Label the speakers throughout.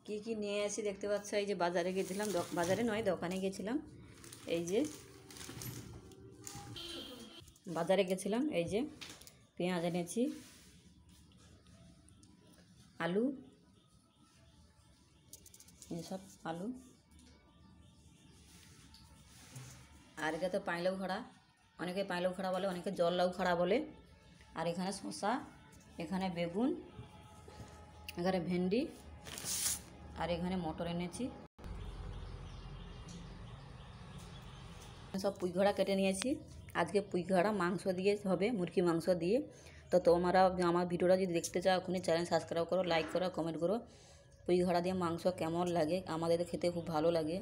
Speaker 1: কি কি নিয়ে আসি দেখতে পাচ্ছ। এই যে বাজারে গেছিলাম, বাজারে নয় দোকানে গেছিলাম। এই যে বাজারে গেছিলাম, এই যে পেঁয়াজ এনেছি, আলু, এসব আলু, আর এটা তো পাইলাউ খাড়া, অনেকে পাইলাউ খাড়া বলে, অনেকে জল লাউ খাড়া বলে। আর এখানে শসা, এখানে বেগুন, এখানে ভেন্ডি, আর এখানে মটর এনেছি। সব পুঁইঘাড়া কেটে নিয়েছি। আজকে পুঁইঘাড়া মাংস দিয়ে হবে, মুরগি মাংস দিয়ে। তো তোমরা আমার ভিডিওটা যদি দেখতে চাও এখনই চ্যানেল সাবস্ক্রাইব করো, লাইক করো, কমেন্ট করো। পুঁইঘাড়া দিয়ে মাংস কেমন লাগে, আমাদের খেতে খুব ভালো লাগে।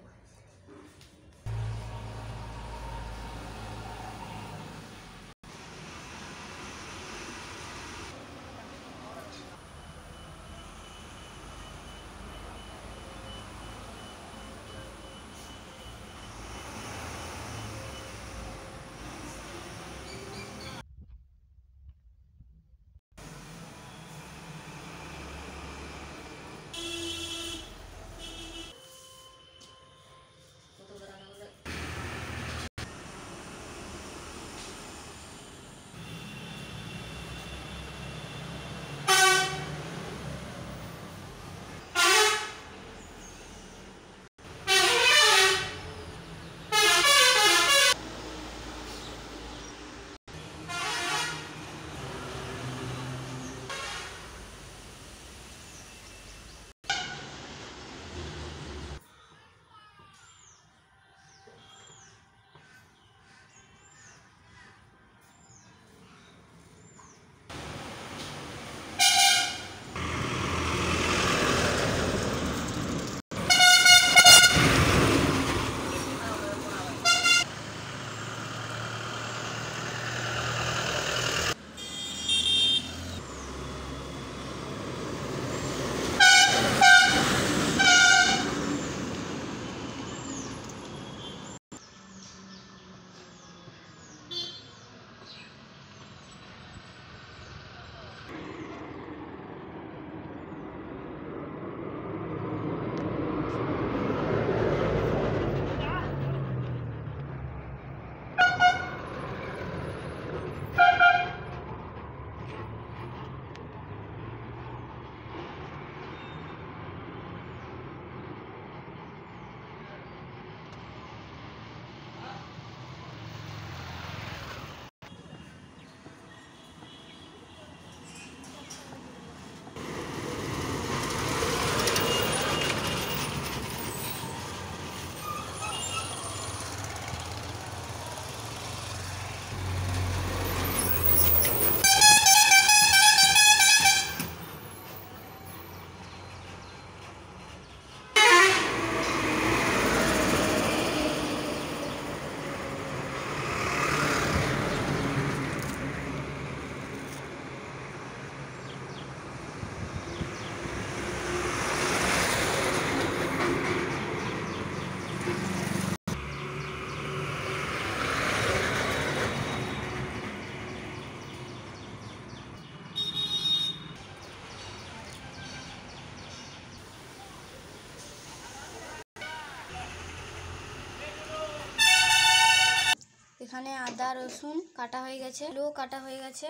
Speaker 2: এখানে আদা রসুন কাটা হয়ে গেছে, আলু কাটা হয়ে গেছে,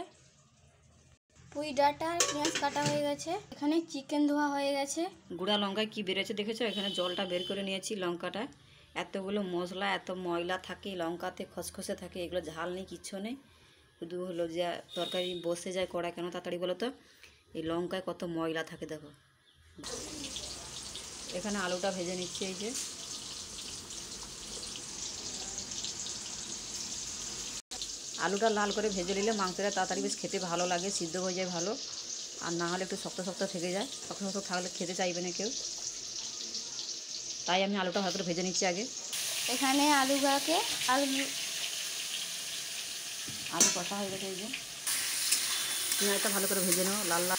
Speaker 2: পুঁই ডাঁটা পেঁয়াজ কাটা হয়ে গেছে, এখানে চিকেন ধোয়া হয়ে গেছে।
Speaker 1: গুঁড়া লঙ্কায় কি বেড়েছে দেখেছো? এখানে জলটা বের করে নিয়েছি লঙ্কাটা। এতগুলো মশলা, এত ময়লা থাকে লঙ্কাতে, খসখসে থাকে, এগুলো ঝাল নেই, কিচ্ছু নেই। শুধু হলো যে তরকারি বসে যায় কড়াই কেন তাড়াতাড়ি বলো তো, এই লঙ্কায় কত ময়লা থাকে দেখো। এখানে আলুটা ভেজে নিচ্ছি। এই যে আলুটা লাল করে ভেজে নিলে মাংসটা তাড়াতাড়ি বেশ খেতে ভালো লাগে, সিদ্ধ হয়ে যায় ভালো। আর না হলে একটু শক্ত শক্ত থেকে যায়, শক্ত শক্ত থাকলে খেতে চাইবে না কেউ। তাই আমি আলুটা ভালো করে ভেজে নিচ্ছি আগে।
Speaker 2: এখানে আলু
Speaker 1: কষা হয়ে গেছে। এই যে পেঁয়াজটা ভালো করে ভেজে নেবো লাল লাল।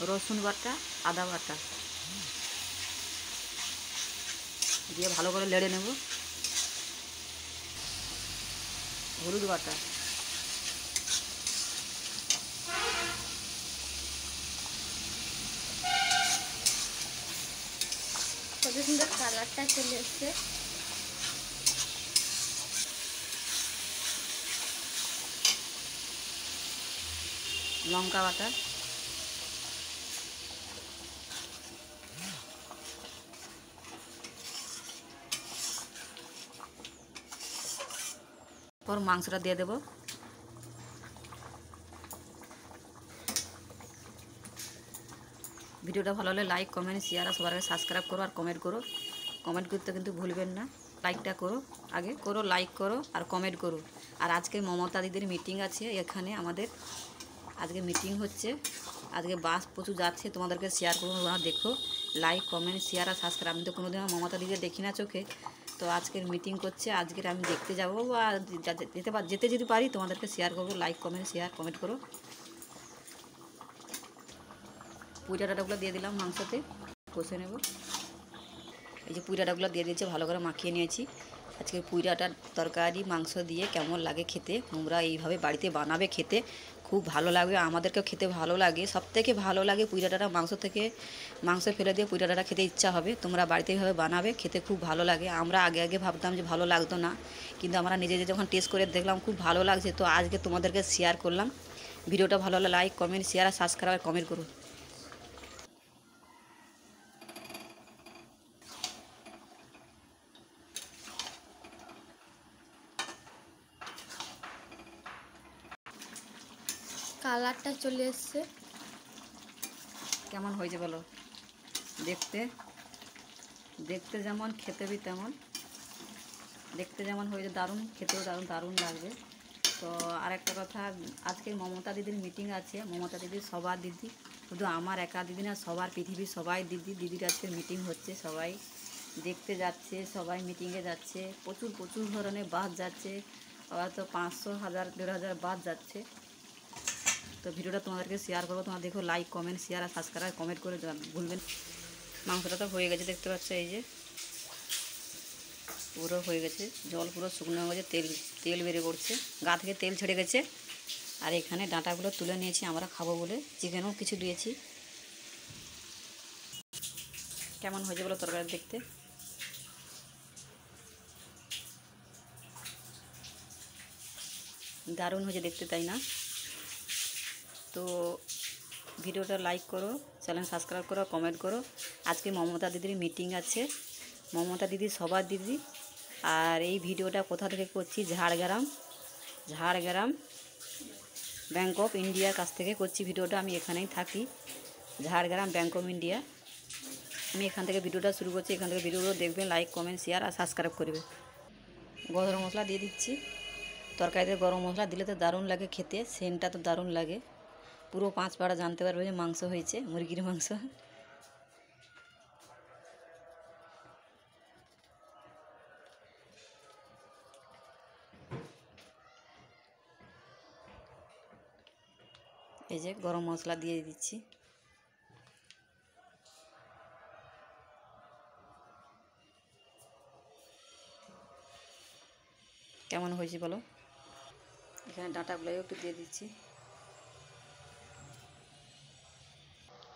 Speaker 1: রসুন বাটা, আদা বাটা দিয়ে ভালো করে লেড়ে নেব। হলুদ বাটা,
Speaker 2: কালারটা চলে এসছে।
Speaker 1: লঙ্কা বাটা, পর মাংসটা দিয়ে দেবো। ভিডিওটা ভালো হলে লাইক, কমেন্ট, শেয়ার আর সবার আগে সাবস্ক্রাইব করো আর কমেন্ট করো। কমেন্ট করতে কিন্তু ভুলবেন না। লাইকটা করো, আগে করো, লাইক করো আর কমেন্ট করো। আর আজকে মমতা দিদির মিটিং আছে এখানে আমাদের, আজকে মিটিং হচ্ছে, আজকে বাস প্রচুর যাচ্ছে, তোমাদেরকে শেয়ার করবো, তোমরা দেখো। লাইক, কমেন্ট, শেয়ার আর সাবস্ক্রাইব। আমি তো কোনোদিন মমতা দিদিকে দেখি না চোখে, তো আজকের মিটিং করছে, আজকের আমি দেখতে যাবো আর যেতে যদি পারি তোমাদেরকে শেয়ার করবো। লাইক, কমেন্ট, শেয়ার, কমেন্ট করো। পুঁই ডাঁটাগুলো দিয়ে দিলাম মাংসতে, কষে নেব। এই যে পুঁই ডাঁটাগুলো দিয়ে দিয়েছে, ভালো করে মাখিয়ে নিয়েছি। আজকের পুঁই ডাঁটার তরকারি মাংস দিয়ে কেমন লাগে খেতে, তোমরা এইভাবে বাড়িতে বানাবে, খেতে খুব ভালো লাগবে, আমাদেরকেও খেতে ভালো লাগে। সবথেকে ভালো লাগে পুঁই ডাঁটাটা, মাংস থেকে মাংস ফেলে দিয়ে পুঁই ডাঁটাটা খেতে ইচ্ছা হবে। তোমরা বাড়িতে এইভাবে বানাবে, খেতে খুব ভালো লাগে। আমরা আগে আগে ভাবতাম যে ভালো লাগতো না, কিন্তু আমরা নিজে যখন টেস্ট করে দেখলাম খুব ভালো লাগছে, তো আজকে তোমাদেরকে শেয়ার করলাম। ভিডিওটা ভালো হলে লাইক, কমেন্ট, শেয়ার আর সাবস্ক্রাইব আর কমেন্ট করো।
Speaker 2: কালারটা চলে এসছে।
Speaker 1: কেমন হয়েছে বলো? দেখতে দেখতে যেমন, খেতে বি তেমন। দেখতে যেমন হয়েছে দারুণ, খেতেও দারুণ দারুণ লাগবে। তো আর একটা কথা, আজকে মমতা দিদির মিটিং আছে। মমতা দিদির সবার দিদি, শুধু আমার একা দিদি না, সবার পৃথিবীর সবাই দিদির আজকে মিটিং হচ্ছে। সবাই দেখতে যাচ্ছে, সবাই মিটিংয়ে যাচ্ছে। প্রচুর প্রচুর ধরনের বাস যাচ্ছে, আবার তো 500, 1000, 1500 বাস যাচ্ছে। তো ভিডিওটা তোমাদেরকে শেয়ার করবো, তোমরা দেখো। লাইক, কমেন্ট, শেয়ার আর সাবস্ক্রাইব কমেন্ট করে ভুলবেন। মাংসটা তো হয়ে গেছে, দেখতে পাচ্ছ, এই যে পুরো হয়ে গেছে, জল পুরো শুকনো হয়ে গেছে, তেল তেল বেরিয়ে পড়ছে, গা থেকে তেল ছেড়ে গেছে। আর এখানে ডাঁটাগুলো তুলে নিয়েছি আমরা খাবো বলে, চিকেনও কিছু দিয়েছি। কেমন হয়েছে বলো তরকারি দেখতে? দারুণ হয়েছে দেখতে, তাই না? তো ভিডিওটা লাইক করো, চ্যানেল সাবস্ক্রাইব করো, কমেন্ট করো। আজকে মমতা দিদির মিটিং আছে, মমতা দিদি সবার দিদি। আর এই ভিডিওটা কোথা থেকে করছি? ঝাড়গ্রাম ব্যাঙ্ক অফ ইন্ডিয়ার কাছ থেকে করছি ভিডিওটা। আমি এখানেই থাকি, ঝাড়গ্রাম ব্যাঙ্ক অফ ইন্ডিয়া। আমি এখান থেকে ভিডিওটা শুরু করছি, এখান থেকে ভিডিওগুলো দেখবেন, লাইক, কমেন্ট, শেয়ার আর সাবস্ক্রাইব করবে। গরম মশলা দিয়ে দিচ্ছি। তরকারিতে গরম মশলা দিলে তো দারুণ লাগে খেতে, সেন্টটা তো দারুণ লাগে। পুরো 5 পাড়া জানতে পারবে যে মাংস হয়েছে, মুরগির মাংস। এই যে গরম মশলা দিয়ে দিচ্ছি। কেমন হয়েছে বলো? এখানে ডাঁটাগুলো একটু দিয়ে দিচ্ছি।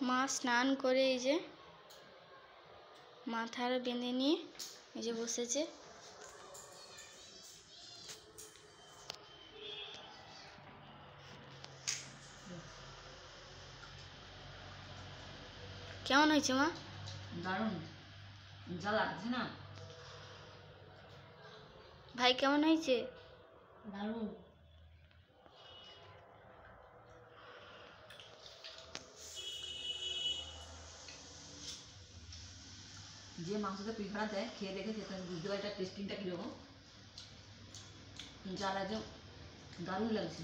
Speaker 2: মা স্নান করে এই যে মাথার বেঁধে নিয়ে এই যে বসেছে। কেমন হয়েছে মা?
Speaker 1: দারুণ, যা লাগছে না।
Speaker 2: ভাই কেমন হয়েছে?
Speaker 1: দারুণ। যে মাংসতে পিঁপড়া দেয়, খেয়ে দেখেছে, তাহলে বুঝতে পারি তার টেস্টিংটা কীরকম। যা লাগছে, দারুণ লাগছে।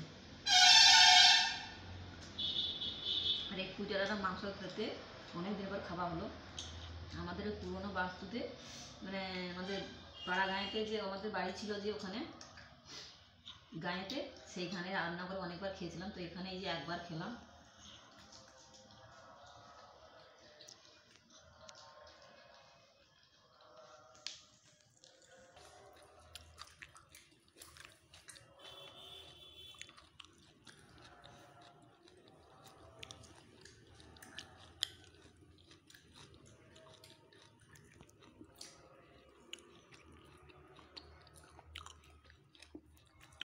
Speaker 1: আর এই কুইটারাটা মাংস খেতে অনেক দিন পর খাওয়া হলো। আমাদের ওই পুরোনো বাস্তুতে, মানে আমাদের পাড়া গাঁয়েতে যে আমাদের বাড়ি ছিল, যে ওখানে গাঁয়েতে, সেইখানে রান্না করে অনেকবার খেয়েছিলাম। তো এখানে এই যে একবার খেলাম,